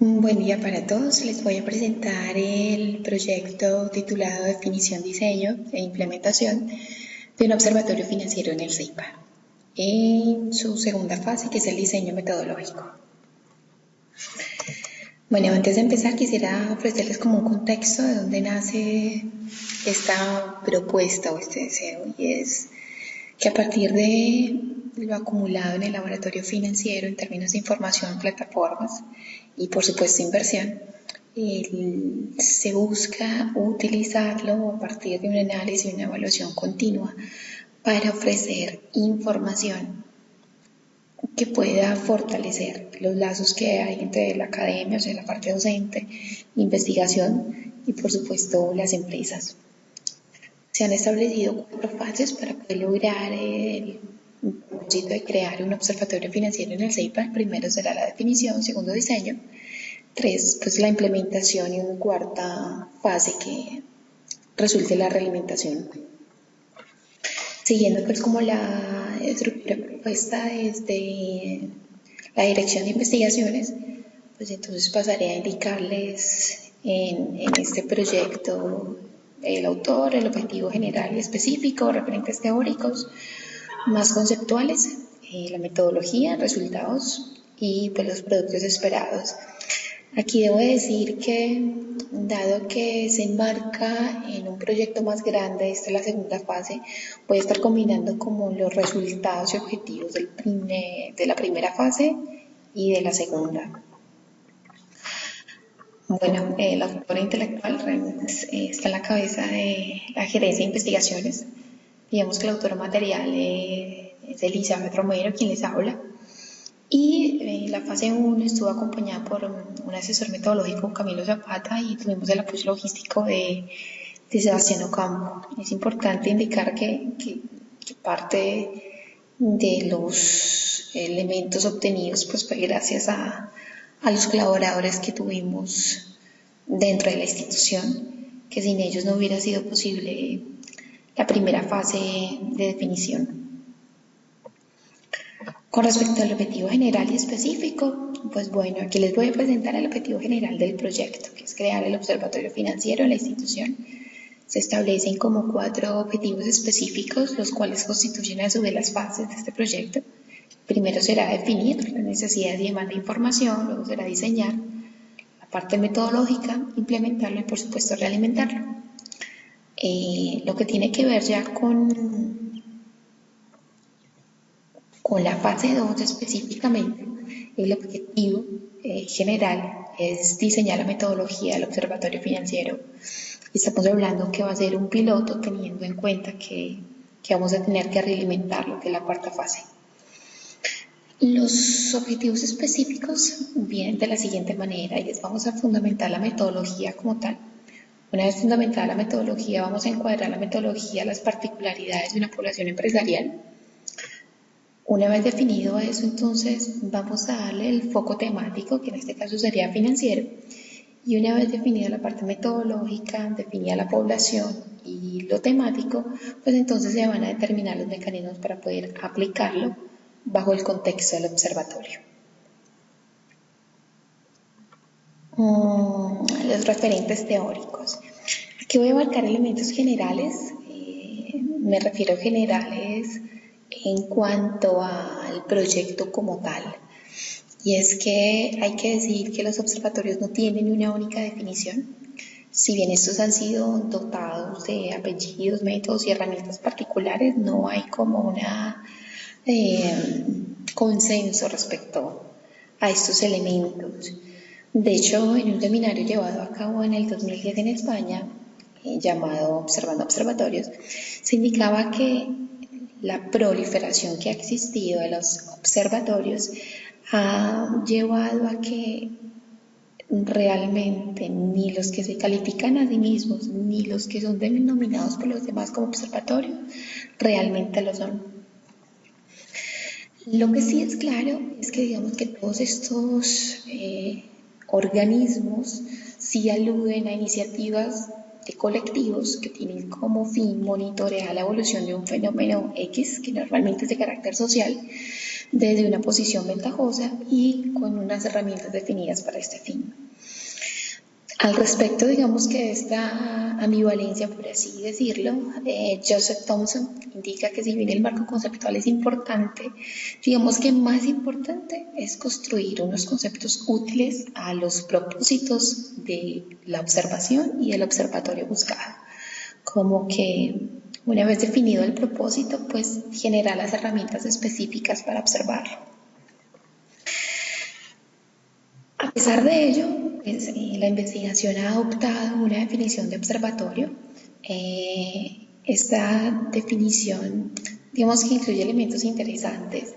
Buen día para todos. Les voy a presentar el proyecto titulado Definición, Diseño e Implementación de un observatorio financiero en el CEIPA, en su segunda fase, que es el diseño metodológico. Bueno, antes de empezar quisiera ofrecerles como un contexto de dónde nace esta propuesta o este deseo, y es que a partir de lo acumulado en el laboratorio financiero en términos de información, plataformas y por supuesto inversión, se busca utilizarlo a partir de un análisis y una evaluación continua para ofrecer información que pueda fortalecer los lazos que hay entre la academia, o sea, la parte docente, investigación y por supuesto las empresas. Se han establecido 4 fases para poder lograr el propósito de crear un observatorio financiero en el CEIPA. El primero será la definición, segundo diseño, 3 pues la implementación y una cuarta fase que resulte la realimentación. Siguiendo pues como la estructura propuesta desde la dirección de investigaciones, pues entonces pasaré a indicarles en este proyecto el autor, el objetivo general y específico, referentes teóricos, más conceptuales, la metodología, resultados y pues los productos esperados. Aquí debo decir que, dado que se enmarca en un proyecto más grande, esta es la segunda fase, voy a estar combinando como los resultados y objetivos de la primera fase y de la segunda. Bueno, la autora intelectual está en la cabeza de la gerencia de investigaciones. Digamos que el autor material es Elizabeth Romero, quien les habla. Y la fase 1 estuvo acompañada por un asesor metodológico, Camilo Zapata, y tuvimos el apoyo logístico de Sebastián Ocampo. Es importante indicar que parte de los elementos obtenidos pues fue gracias a los colaboradores que tuvimos dentro de la institución, que sin ellos no hubiera sido posible la primera fase de definición. Con respecto al objetivo general y específico, pues bueno, aquí les voy a presentar el objetivo general del proyecto, que es crear el observatorio financiero en la institución. Se establecen como 4 objetivos específicos, los cuales constituyen a su vez las fases de este proyecto. Primero será definir las necesidades y demanda de información, luego será diseñar la parte metodológica, implementarlo y por supuesto realimentarlo. Lo que tiene que ver ya con la fase 2 específicamente, el objetivo general es diseñar la metodología del observatorio financiero. Estamos hablando que va a ser un piloto teniendo en cuenta que vamos a tener que realimentarlo, que es la cuarta fase. Los objetivos específicos vienen de la siguiente manera, y les vamos a fundamentar la metodología como tal. Una vez fundamentada la metodología, vamos a encuadrar la metodología a las particularidades de una población empresarial. Una vez definido eso, entonces vamos a darle el foco temático, que en este caso sería financiero, y una vez definida la parte metodológica, definida la población y lo temático, pues entonces se van a determinar los mecanismos para poder aplicarlo bajo el contexto del observatorio. Los referentes teóricos. Aquí voy a marcar elementos generales, me refiero a generales en cuanto al proyecto como tal. Y es que hay que decir que los observatorios no tienen una única definición. Si bien estos han sido dotados de apellidos, métodos y herramientas particulares, no hay como una consenso respecto a estos elementos. De hecho, en un seminario llevado a cabo en el 2010 en España, llamado Observando Observatorios, se indicaba que la proliferación que ha existido de los observatorios ha llevado a que realmente ni los que se califican a sí mismos ni los que son denominados por los demás como observatorios realmente lo son. Lo que sí es claro es que digamos que todos estos organismos sí aluden a iniciativas de colectivos que tienen como fin monitorear la evolución de un fenómeno X, que normalmente es de carácter social, desde una posición ventajosa y con unas herramientas definidas para este fin. Al respecto, digamos que esta ambivalencia, por así decirlo, Joseph Thomson indica que si bien el marco conceptual es importante, digamos que más importante es construir unos conceptos útiles a los propósitos de la observación y del observatorio buscado. Como que una vez definido el propósito, pues generar las herramientas específicas para observarlo. A pesar de ello, pues, la investigación ha adoptado una definición de observatorio. Esta definición, digamos que incluye elementos interesantes.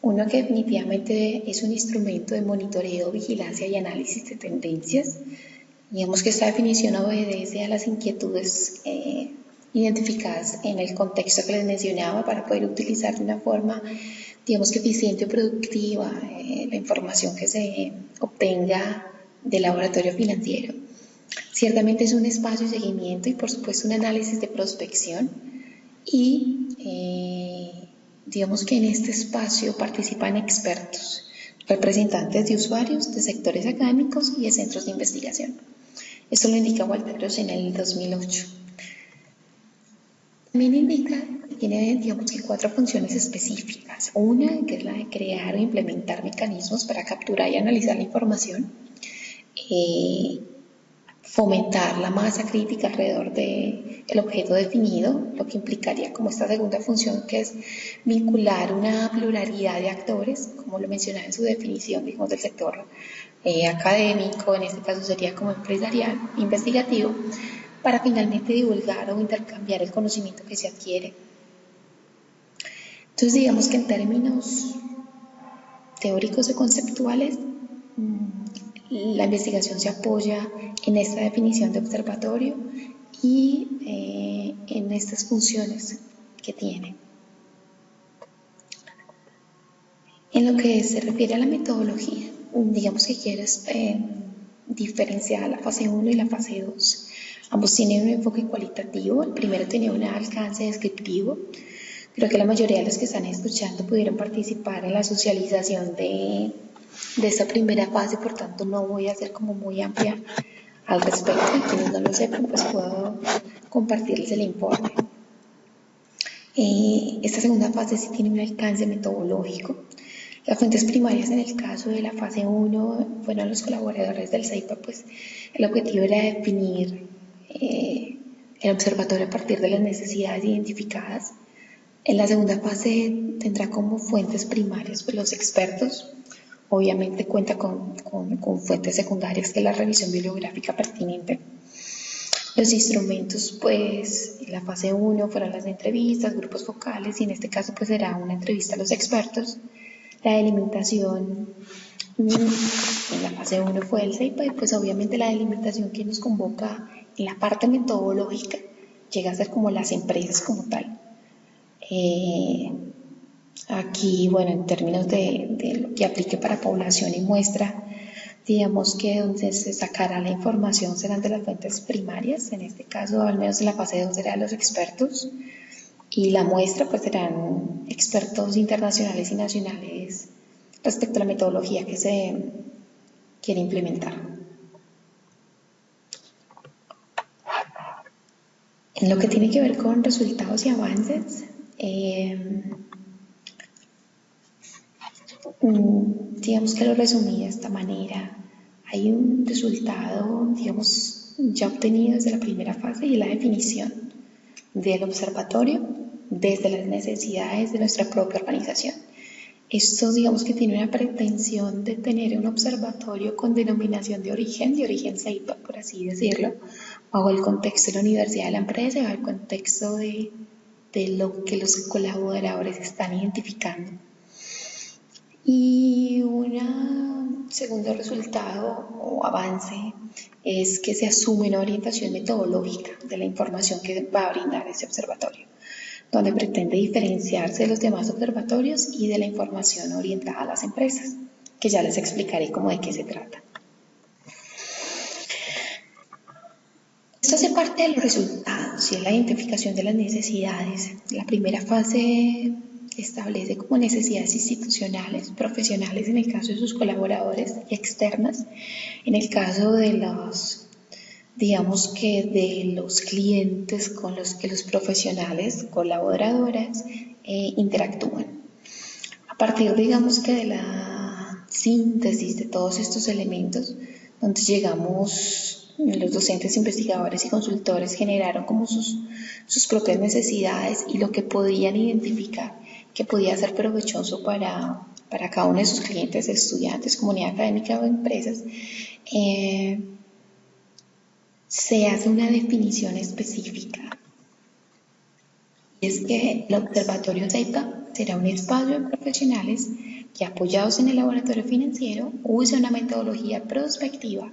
Uno que definitivamente es un instrumento de monitoreo, vigilancia y análisis de tendencias. Digamos que esta definición obedece a las inquietudes identificadas en el contexto que les mencionaba para poder utilizar de una forma, digamos que eficiente y productiva la información que se obtenga del laboratorio financiero. Ciertamente es un espacio de seguimiento y por supuesto un análisis de prospección y digamos que en este espacio participan expertos, representantes de usuarios, de sectores académicos y de centros de investigación. Esto lo indica Walter Gross en el 2008. También indica que tiene, digamos que 4 funciones específicas. Una, que es la de crear o implementar mecanismos para capturar y analizar la información. Fomentar la masa crítica alrededor del objeto definido, lo que implicaría como esta segunda función, que es vincular una pluralidad de actores, como lo mencionaba en su definición, digamos, del sector académico, en este caso sería como empresarial, investigativo, para finalmente divulgar o intercambiar el conocimiento que se adquiere. Entonces, digamos que en términos teóricos y conceptuales, la investigación se apoya en esta definición de observatorio y en estas funciones que tiene. En lo que se refiere a la metodología, digamos que quieres diferenciar la fase 1 y la fase 2. Ambos tienen un enfoque cualitativo, el primero tenía un alcance descriptivo. Creo que la mayoría de los que están escuchando pudieron participar en la socialización de esta primera fase, por tanto no voy a ser como muy amplia al respecto. Y quienes no lo sepan, pues puedo compartirles el informe. Esta segunda fase sí tiene un alcance metodológico. Las fuentes primarias en el caso de la fase 1 fueron los colaboradores del CEIPA, pues el objetivo era definir el observatorio a partir de las necesidades identificadas. En la segunda fase tendrá como fuentes primarias pues, los expertos. Obviamente cuenta con fuentes secundarias, que es la revisión bibliográfica pertinente. Los instrumentos, pues, en la fase 1 fueron las entrevistas, grupos focales, y en este caso, pues, será una entrevista a los expertos. La delimitación en la fase 1 fue el CEIPA, y pues, obviamente, la delimitación que nos convoca en la parte metodológica llega a ser como las empresas como tal. Aquí, bueno, en términos de lo que aplique para población y muestra, digamos que donde se sacará la información serán de las fuentes primarias, en este caso, al menos en la fase 2 serán los expertos, y la muestra pues serán expertos internacionales y nacionales respecto a la metodología que se quiere implementar. En lo que tiene que ver con resultados y avances, digamos que lo resumí de esta manera. Hay un resultado, digamos, ya obtenido desde la primera fase y la definición del observatorio desde las necesidades de nuestra propia organización. Esto, digamos que tiene una pretensión de tener un observatorio con denominación de origen CEIPA, por así decirlo, bajo el contexto de la universidad de la empresa, bajo el contexto de lo que los colaboradores están identificando. Y un segundo resultado o avance es que se asume una orientación metodológica de la información que va a brindar ese observatorio, donde pretende diferenciarse de los demás observatorios y de la información orientada a las empresas, que ya les explicaré cómo de qué se trata. Esto hace parte de los resultados y es la identificación de las necesidades. La primera fase establece como necesidades institucionales, profesionales en el caso de sus colaboradores y externas en el caso de los, digamos que de los clientes con los que los profesionales, colaboradoras, interactúan. A partir, digamos que de la síntesis de todos estos elementos, donde llegamos, los docentes, investigadores y consultores generaron como sus propias necesidades y lo que podían identificar que podía ser provechoso para cada uno de sus clientes, estudiantes, comunidad académica o empresas, se hace una definición específica. Y es que el Observatorio CEIPA será un espacio de profesionales que, apoyados en el laboratorio financiero, use una metodología prospectiva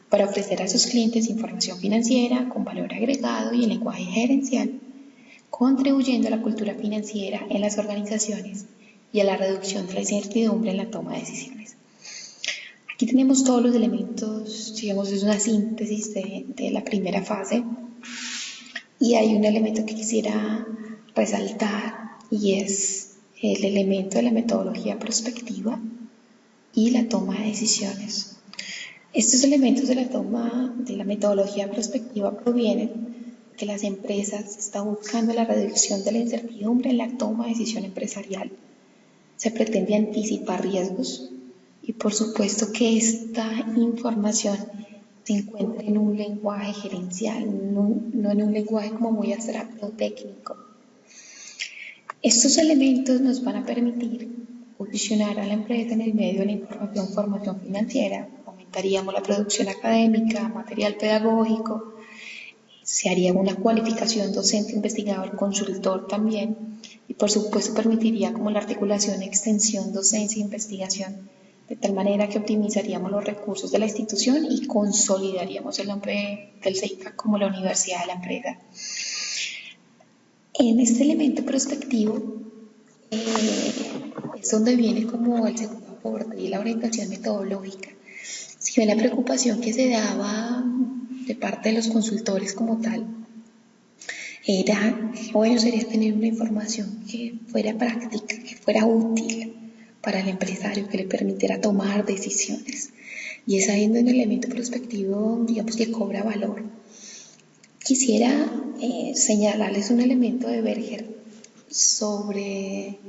para ofrecer a sus clientes información financiera con valor agregado y en lenguaje gerencial, contribuyendo a la cultura financiera en las organizaciones y a la reducción de la incertidumbre en la toma de decisiones. Aquí tenemos todos los elementos, digamos, es una síntesis de la primera fase, y hay un elemento que quisiera resaltar y es el elemento de la metodología prospectiva y la toma de decisiones. Estos elementos de la metodología prospectiva provienen que las empresas están buscando la reducción de la incertidumbre en la toma de decisión empresarial. Se pretende anticipar riesgos y por supuesto que esta información se encuentra en un lenguaje gerencial, no en un lenguaje como muy abstracto o técnico. Estos elementos nos van a permitir posicionar a la empresa en el medio de la formación financiera, aumentaríamos la producción académica, material pedagógico, se haría una cualificación docente, investigador, consultor también, y por supuesto permitiría como la articulación, extensión, docencia e investigación, de tal manera que optimizaríamos los recursos de la institución y consolidaríamos el nombre del CEIPA como la universidad de la empresa. En este elemento prospectivo es donde viene como el segundo aporte y la orientación metodológica. Si bien la preocupación que se daba de parte de los consultores como tal era, bueno, sería tener una información que fuera práctica, que fuera útil para el empresario, que le permitiera tomar decisiones. Y es ahí donde el elemento prospectivo, digamos, que cobra valor. Quisiera señalarles un elemento de Berger sobre,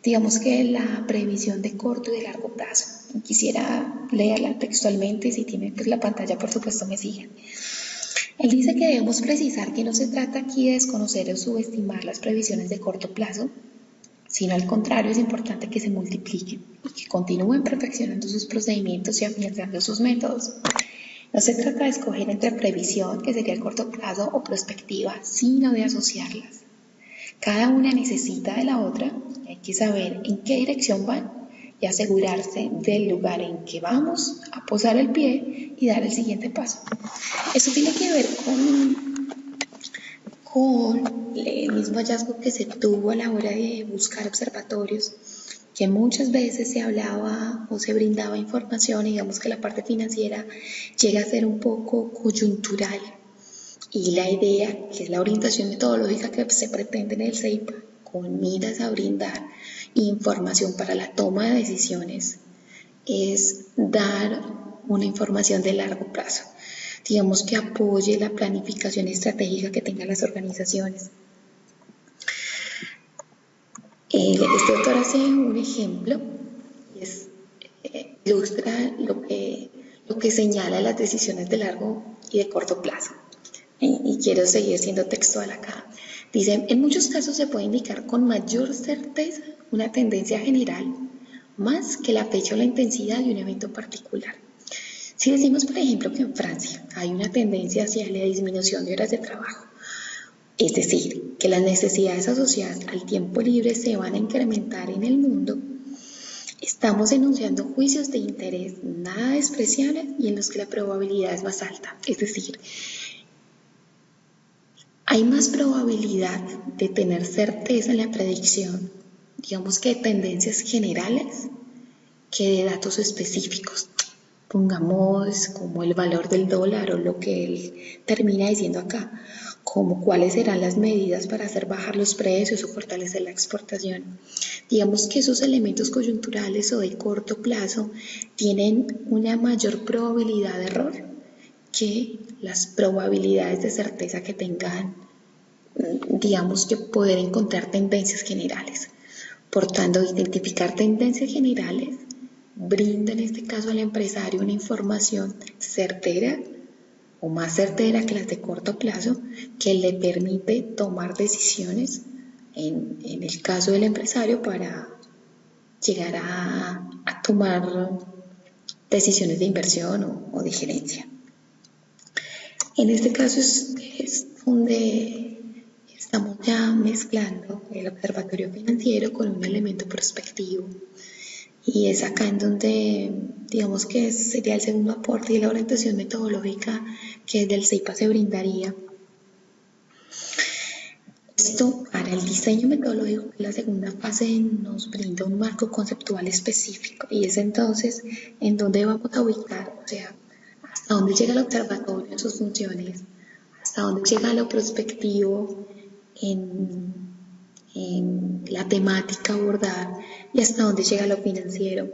digamos que la previsión de corto y de largo plazo. Quisiera leerla textualmente, si tienen pues la pantalla, por supuesto, me siguen. Él dice que debemos precisar que no se trata aquí de desconocer o subestimar las previsiones de corto plazo, sino al contrario, es importante que se multipliquen y que continúen perfeccionando sus procedimientos y afianzando sus métodos. No se trata de escoger entre previsión, que sería el corto plazo, o prospectiva, sino de asociarlas. Cada una necesita de la otra y hay que saber en qué dirección van y asegurarse del lugar en que vamos a posar el pie y dar el siguiente paso. Eso tiene que ver con el mismo hallazgo que se tuvo a la hora de buscar observatorios, que muchas veces se hablaba o se brindaba información, y digamos que la parte financiera llega a ser un poco coyuntural, y la idea, que es la orientación metodológica que se pretende en el CEIPA, con miras a brindar información para la toma de decisiones, es dar una información de largo plazo, digamos que apoye la planificación estratégica que tengan las organizaciones. Este autor hace un ejemplo, ilustra lo que señala las decisiones de largo y de corto plazo. Y quiero seguir siendo textual acá. Dice, en muchos casos se puede indicar con mayor certeza una tendencia general, más que la fecha o la intensidad de un evento particular. Si decimos, por ejemplo, que en Francia hay una tendencia hacia la disminución de horas de trabajo, es decir, que las necesidades asociadas al tiempo libre se van a incrementar en el mundo, estamos enunciando juicios de interés nada despreciables y en los que la probabilidad es más alta. Es decir, hay más probabilidad de tener certeza en la predicción, digamos que de tendencias generales, que de datos específicos. Pongamos como el valor del dólar o lo que él termina diciendo acá. como cuáles serán las medidas para hacer bajar los precios o fortalecer la exportación. Digamos que esos elementos coyunturales o de corto plazo tienen una mayor probabilidad de error que las probabilidades de certeza que tengan, digamos que poder encontrar tendencias generales. Por tanto, identificar tendencias generales brinda en este caso al empresario una información certera o más certera que las de corto plazo que le permite tomar decisiones en el caso del empresario para llegar a tomar decisiones de inversión o de gerencia. En este caso es donde estamos ya mezclando el observatorio financiero con un elemento prospectivo. Y es acá en donde, digamos que sería el segundo aporte y la orientación metodológica que desde el CEIPA se brindaría. Esto para el diseño metodológico, la segunda fase nos brinda un marco conceptual específico y es entonces en donde vamos a ubicar, o sea, hasta dónde llega el observatorio en sus funciones, hasta dónde llega lo prospectivo en la temática a abordar y hasta dónde llega lo financiero.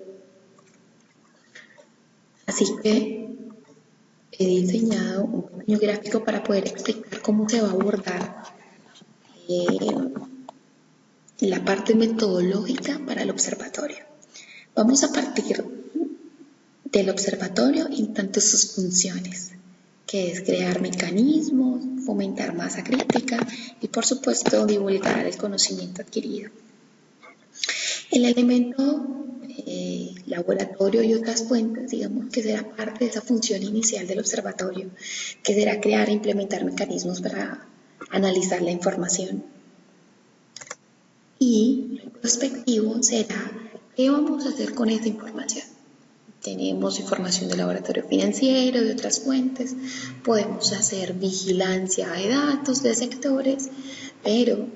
Así que he diseñado un pequeño gráfico para poder explicar cómo se va a abordar la parte metodológica para el observatorio. Vamos a partir del observatorio en tanto sus funciones, que es crear mecanismos, fomentar masa crítica y por supuesto divulgar el conocimiento adquirido. El elemento laboratorio y otras fuentes, digamos que será parte de esa función inicial del observatorio, que será crear e implementar mecanismos para analizar la información. Y el prospectivo será qué vamos a hacer con esa información. Tenemos información del laboratorio financiero, de otras fuentes, podemos hacer vigilancia de datos, de sectores, pero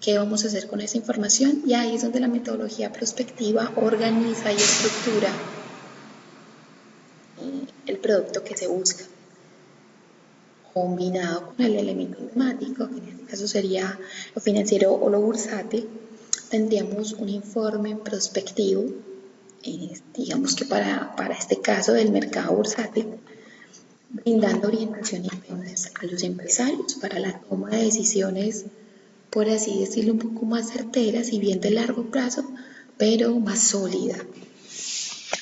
¿qué vamos a hacer con esa información? Y ahí es donde la metodología prospectiva organiza y estructura el producto que se busca, combinado con el elemento temático, que en este caso sería lo financiero o lo bursátil. Tendríamos un informe prospectivo, digamos que para este caso del mercado bursátil, brindando orientación entonces a los empresarios para la toma de decisiones, por así decirlo, un poco más certeras y bien de largo plazo, pero más sólida.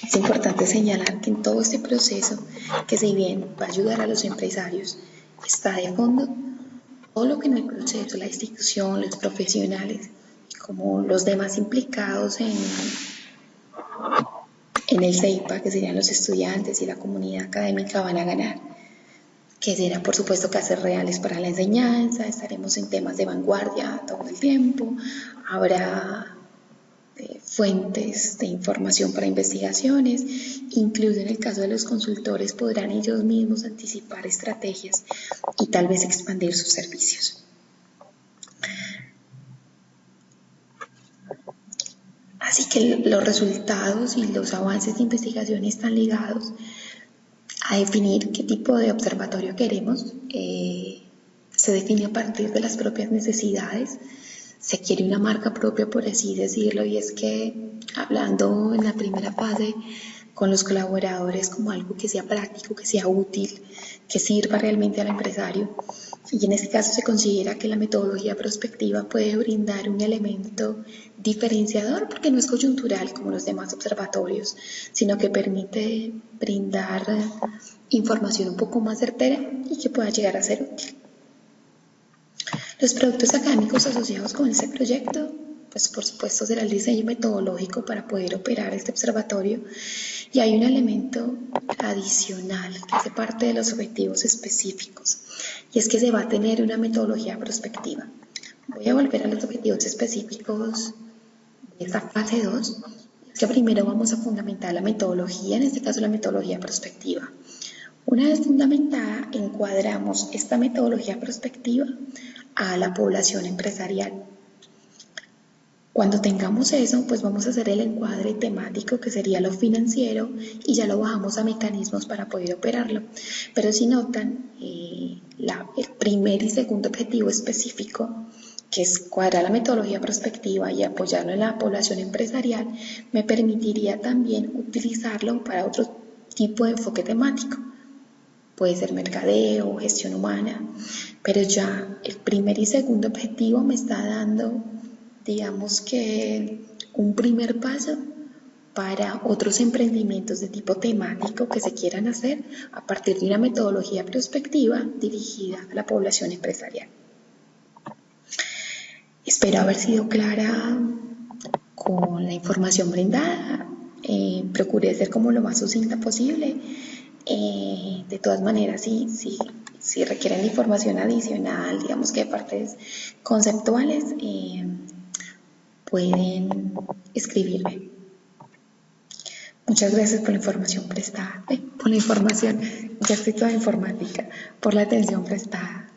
Es importante señalar que en todo este proceso, que si bien va a ayudar a los empresarios, está de fondo todo lo que en el proceso, la institución, los profesionales, como los demás implicados en el CEIPA, que serían los estudiantes y la comunidad académica, van a ganar, que será por supuesto casos reales para la enseñanza, estaremos en temas de vanguardia todo el tiempo, habrá fuentes de información para investigaciones, incluso en el caso de los consultores podrán ellos mismos anticipar estrategias y tal vez expandir sus servicios. Así que los resultados y los avances de investigación están ligados a definir qué tipo de observatorio queremos. Se define a partir de las propias necesidades. Se quiere una marca propia, por así decirlo, y es que hablando en la primera fase con los colaboradores como algo que sea práctico, que sea útil, que sirva realmente al empresario. Y en este caso se considera que la metodología prospectiva puede brindar un elemento diferenciador porque no es coyuntural como los demás observatorios, sino que permite brindar información un poco más certera y que pueda llegar a ser útil. Los productos académicos asociados con este proyecto, pues por supuesto será el diseño metodológico para poder operar este observatorio y hay un elemento adicional que hace parte de los objetivos específicos y es que se va a tener una metodología prospectiva. Voy a volver a los objetivos específicos de esta fase 2. Es que primero vamos a fundamentar la metodología, en este caso la metodología prospectiva. Una vez fundamentada, encuadramos esta metodología prospectiva a la población empresarial. Cuando tengamos eso, pues vamos a hacer el encuadre temático, que sería lo financiero, y ya lo bajamos a mecanismos para poder operarlo. Pero si notan, el primer y segundo objetivo específico, que es cuadrar la metodología prospectiva y apoyarlo en la población empresarial, me permitiría también utilizarlo para otro tipo de enfoque temático. Puede ser mercadeo, gestión humana, pero ya el primer y segundo objetivo me está dando, digamos que, un primer paso para otros emprendimientos de tipo temático que se quieran hacer a partir de una metodología prospectiva dirigida a la población empresarial. Espero haber sido clara con la información brindada. Procuré ser como lo más sucinta posible. De todas maneras, si requieren información adicional, digamos que de partes conceptuales, pueden escribirme. Muchas gracias por la información prestada, por la información, ya estoy toda informática, por la atención prestada.